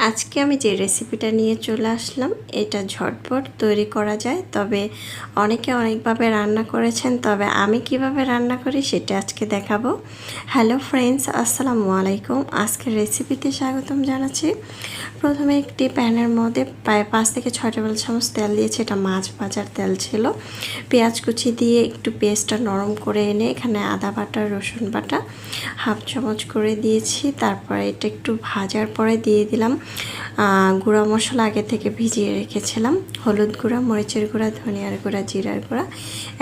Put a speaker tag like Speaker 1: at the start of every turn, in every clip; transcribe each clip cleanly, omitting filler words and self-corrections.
Speaker 1: আজকে আমি যে রেসিপিটা নিয়ে চলে আসলাম এটা ঝটপট তৈরি করা যায়, তবে অনেকে অনেকভাবে রান্না করেছেন, তবে আমি কিভাবে রান্না করি সেটা আজকে দেখাবো। হ্যালো ফ্রেন্ডস, আসসালামু আলাইকুম। আজকের রেসিপিতে স্বাগতম জানাচ্ছি। প্রথমে একটি প্যানের মধ্যে প্রায় 5 থেকে 6 টেবিল চামচ তেল দিয়েছি। এটা মাছ ভাজার তেল ছিল। পেঁয়াজ কুচি দিয়ে একটু পেস্টটা নরম করে এনে এখানে আদা বাটা, রসুন বাটা হাফ চামচ করে দিয়েছি। তারপরে এটা একটু ভাজার পরে দিয়ে দিলাম গুঁড়া মশলা আগে থেকে ভিজিয়ে রেখেছিলাম। হলুদ গুঁড়া, মরিচের গুঁড়া, ধনিয়ার গুঁড়া, জিরার গুঁড়া,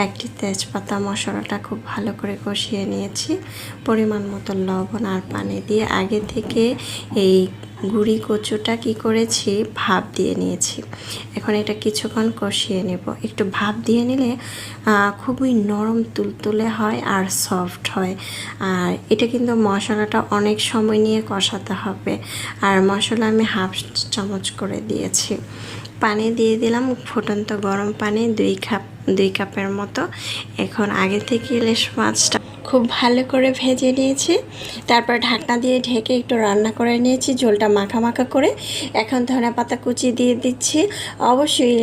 Speaker 1: একটি তেজপাতা। মশলাটা খুব ভালো করে কষিয়ে নিয়েছি। পরিমাণ মতো লবণ আর পানি দিয়ে আগে থেকে এই গুঁড়ি কচুটা কি করেছি, ভাপ দিয়ে নিয়েছি। এখন এটা কিছুক্ষণ কষিয়ে নেব। একটু ভাপ দিয়ে নিলে খুবই নরম তুলতুলে হয় আর সফট হয়। আর এটা কিন্তু মশলাটা অনেক সময় নিয়ে কষাতে হবে। আর মশলা আমি হাফ চামচ করে দিয়েছি। পানি দিয়ে দিলাম, ফুটন্ত গরম পানি 2 কাপের মতো। এখন আগে থেকে ইলিশ মাছটা খুব ভালো করে ভেজে নিয়েছি। তারপর ঢাকনা দিয়ে ঢেকে একটু রান্না করে নিয়েছি, ঝোলটা মাখা মাখা করে। এখন ধনেপাতা কুচি দিয়ে দিচ্ছি। অবশ্যই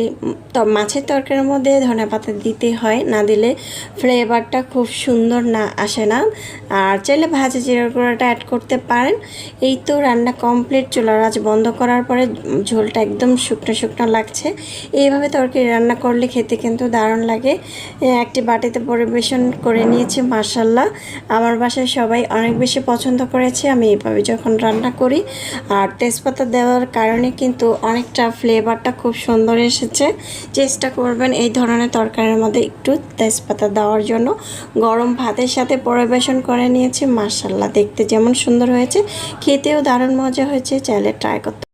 Speaker 1: মাছের তরকারির মধ্যে ধনেপাতা দিতে হয়, না দিলে ফ্লেভারটা খুব সুন্দর না আসে না। আর চাইলে ভাজা জিরার গুঁড়োটা অ্যাড করতে পারেন। এই তো রান্না কমপ্লিট। চুলার আঁচ বন্ধ করার পরে ঝোলটা একদম শুকনো শুকনো লাগছে। এইভাবে তরকারি রান্না করলে খেতে কিন্তু দারুণ লাগে। একটি বাটিতে পরিবেশন করে নিয়েছি। মাশাআল্লাহ, আমার বাসায় সবাই অনেক বেশি পছন্দ করেছে আমি এইভাবে যখন রান্না করি। আর তেজপাতা দেওয়ার কারণে কিন্তু অনেকটা ফ্লেভারটা খুব সুন্দর এসেছে। চেষ্টা করবেন এই ধরনের তরকারির মধ্যে একটু তেজপাতা দেওয়ার জন্য। গরম ভাতের সাথে পরিবেশন করে নিয়েছি। মাশাআল্লাহ, দেখতে যেমন সুন্দর হয়েছে, খেতেও দারুণ মজা হয়েছে। চাইলে ট্রাই করতে